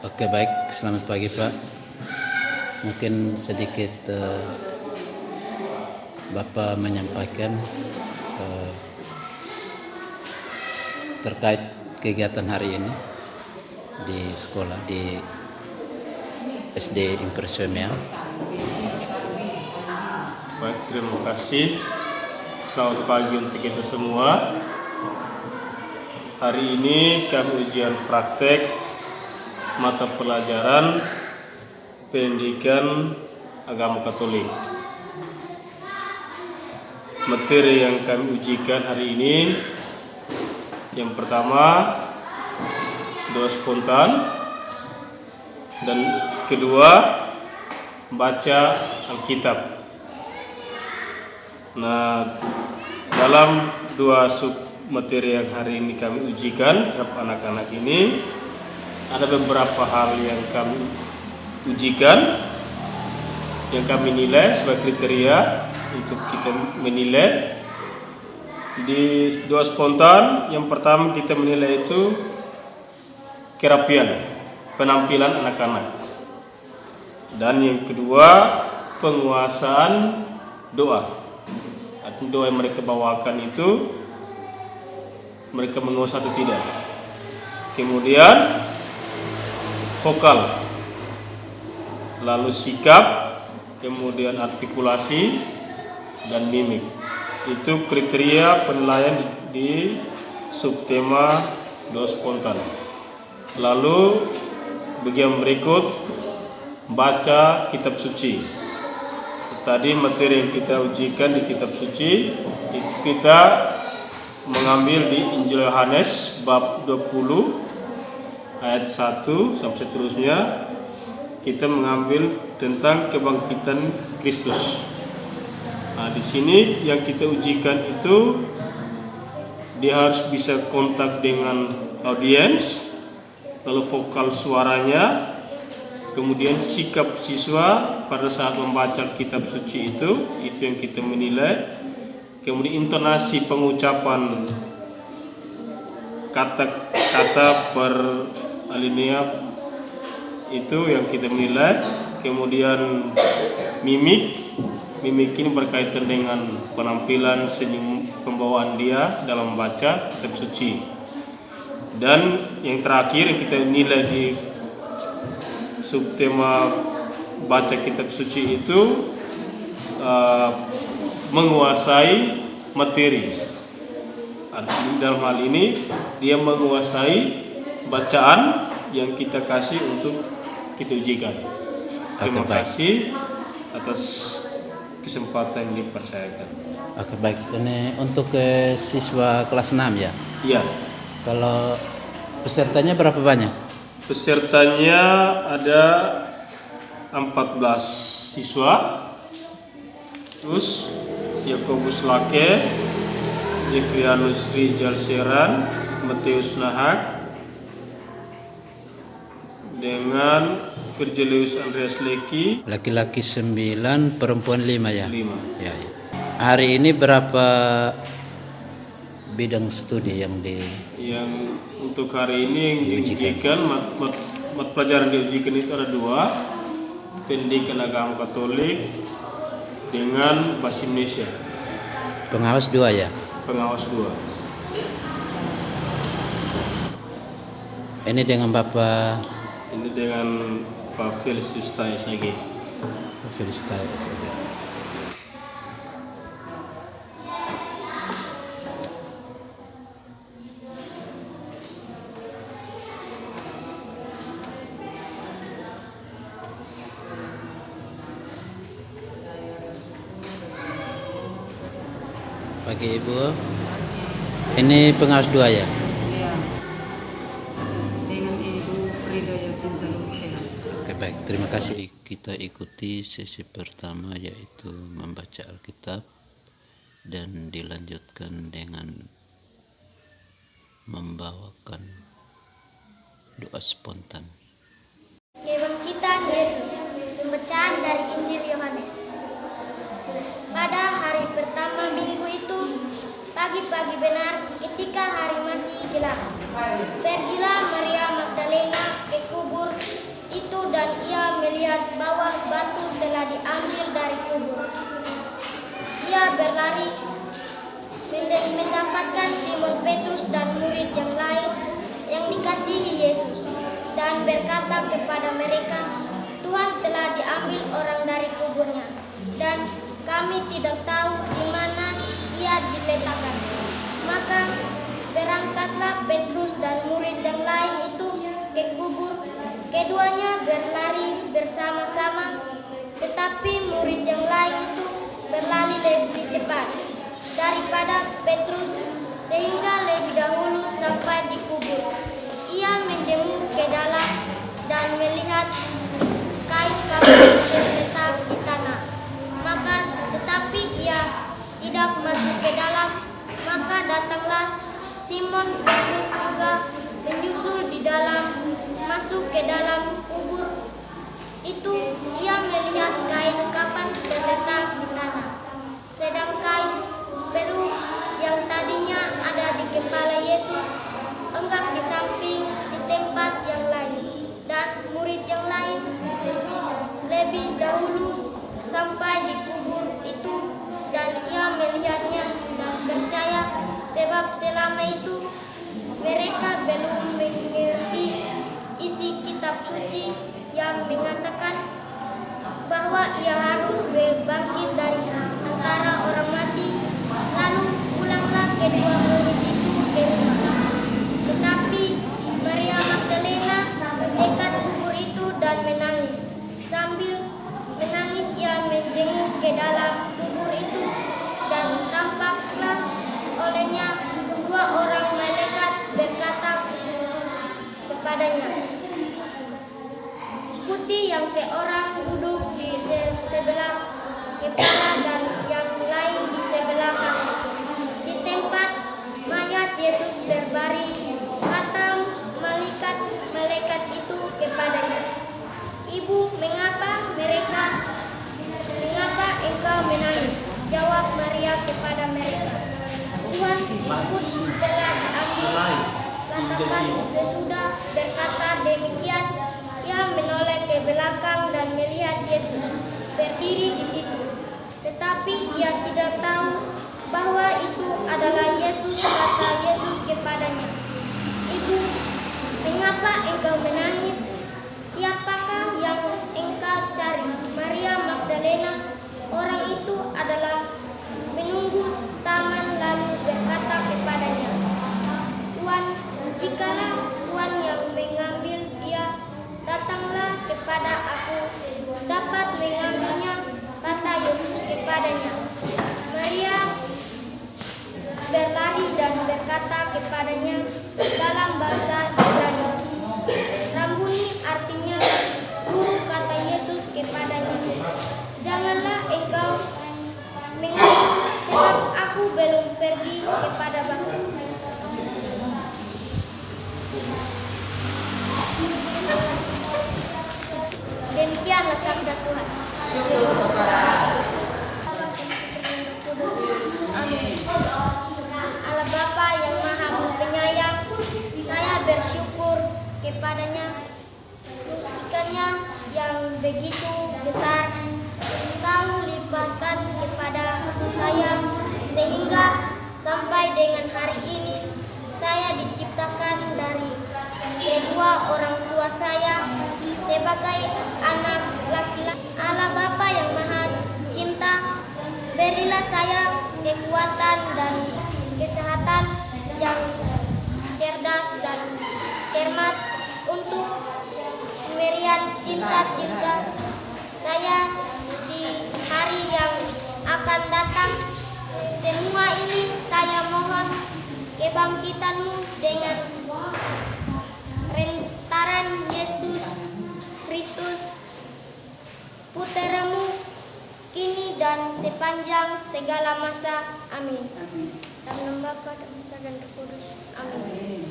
Oke, baik. Selamat pagi, Pak. Mungkin sedikit Bapak menyampaikan terkait kegiatan hari ini di sekolah di SD Impresiomia. Baik, terima kasih. Selamat pagi untuk kita semua. Hari ini kami ujian praktek mata pelajaran pendidikan agama Katolik. Materi yang kami ujikan hari ini, yang pertama doa spontan, dan kedua baca Alkitab. Nah, dalam dua sub materi yang hari ini kami ujikan terhadap anak-anak ini, ada beberapa hal yang kami ujikan, yang kami nilai sebagai kriteria untuk kita menilai. Di doa spontan, yang pertama kita menilai itu kerapian, penampilan anak-anak. Dan yang kedua, penguasaan doa. Doa yang mereka bawakan itu mereka menguasai atau tidak. Kemudian vokal, lalu sikap, kemudian artikulasi dan mimik. Itu kriteria penilaian di subtema doa spontan. Lalu bagian berikut, baca kitab suci. Tadi materi yang kita ujikan di kitab suci itu kita mengambil di Injil Yohanes bab 20 ayat 1 sampai seterusnya. Kita mengambil tentang kebangkitan Kristus. Nah, di sini yang kita ujikan itu dia harus bisa kontak dengan audiens, lalu vokal suaranya, kemudian sikap siswa pada saat membaca kitab suci itu yang kita menilai. Kemudian intonasi pengucapan kata-kata per alinea itu yang kita menilai. Kemudian mimik ini berkaitan dengan penampilan, senyum, pembawaan dia dalam membaca kitab suci. Dan yang terakhir yang kita nilai di subtema baca kitab suci itu menguasai materi. Artinya dalam hal ini dia menguasai bacaan yang kita kasih untuk kita ujikan. Terima kasih atas kesempatan yang dipercayakan. Oke, baik. Ini untuk siswa kelas 6 ya? Iya. Kalau pesertanya berapa banyak? Pesertanya ada 14 siswa. Terus Yakobus Lake, Jeffrianus Rijal Seran, Matius Nahak, dengan Virgilius Andreas Leki. Laki-laki 9, perempuan 5 ya? 5. Ya. Hari ini berapa bidang studi yang untuk hari ini yang diujikan, mat pelajaran diujikan itu ada 2, pendidikan agama Katolik dengan bahasa Indonesia. Pengawas 2 ya? Pengawas 2. Ini dengan Bapak? Ini dengan Pak Felicius SAG. Felicius SAG. Pagi Ibu. Ini pengawas 2 ya? Iya. Dengan Ibu Frida Yasinta Sehat. Oke, baik. Terima kasih. Kita ikuti sesi pertama, yaitu membaca Alkitab, dan dilanjutkan dengan membawakan doa spontan. Kebangkitan Yesus. Pembacaan dari Injil Yohanes. Pada hari pertama minggu itu, pagi-pagi benar ketika hari masih gelap, pergilah Maria Magdalena ke kubur dan ia melihat bahwa batu telah diambil dari kubur. Ia berlari mendapatkan Simon Petrus dan murid yang lain yang dikasihi Yesus dan berkata kepada mereka, "Tuhan telah diambil orang dari kuburnya, dan kami tidak tahu di mana ia diletakkan." Maka berangkatlah Petrus dan murid yang lain itu ke kubur. Keduanya berlari bersama-sama, tetapi murid yang lain itu berlari lebih cepat daripada Petrus, sehingga lebih dahulu sampai di kubur. Ia menjenguk ke dalam dan melihat kain kafan terletak di tanah. Tetapi ia tidak masuk ke dalam. Maka datanglah Simon Petrus juga menyusul di dalam, masuk ke dalam kubur itu. Ia melihat kain kafan terletak di tanah, sedang kain baru yang tadinya ada di kepala Yesus enggak di samping di tempat yang lain. Dan murid yang lain lebih dahulu sampai di kubur itu, dan ia melihatnya dan percaya, sebab selama itu mereka belum mengerti isi kitab suci yang mengatakan bahwa ia harus bangkit dari antara orang mati. Lalu pulanglah kedua murid itu ke rumah. Tetapi Maria Magdalena dekat kubur itu dan menangis. Sambil menangis ia menjenguk ke dalam kubur itu, dan tampaklah olehnya dua orang malaikat berkata kepadanya, "Ikuti yang seorang duduk di sebelah kepala dan yang lain di sebelah kanan." Di tempat mayat Yesus berbaring, kata malaikat itu kepadanya, "Ibu, mengapa engkau menangis?" Jawab Maria kepada mereka, "Tuhan, Yesus telah diambil." Lantaran sesudah berkata demikian, ia menoleh ke belakang dan melihat Yesus berdiri di situ. Tetapi ia tidak tahu bahwa itu adalah Yesus. Kata Yesus kepadanya, "Ibu, mengapa engkau menangis? Siapakah yang engkau cari?" Maria Magdalena, orang itu adalah menunggu taman, lalu berkata kepadanya, "Tuhan, jikalau Tuhan yang mengambil dia, datanglah kepada aku dapat mengambilnya." Kata Yesus kepadanya. Maria berlari dan berkata kepadanya dalam bahasa Ibrani, "Rabbuni," artinya guru. Kata Yesus kepadanya, "Janganlah engkau mengambil, sebab aku belum pergi kepada Bapa." Demikianlah sabda Tuhan. Syukur kepada Amin. Allah Bapa yang Maha Penyayang, saya bersyukur kepadanya, musikannya yang begitu besar Engkau limpahkan kepada saya, sehingga sampai dengan hari ini saya diciptakan dari kedua orang tua saya sebagai anak laki-laki. Allah Bapa yang Maha Cinta, berilah saya kekuatan dan kesehatan yang cerdas dan cermat untuk pemberian cinta-cinta saya di hari yang akan datang. Semua ini saya mohon kebangkitan-Mu dengan rentaran Yesus Kristus, Putra-Mu, kini dan sepanjang segala masa. Amin. Dalam nama Bapa dan Putra dan Roh Kudus. Amin.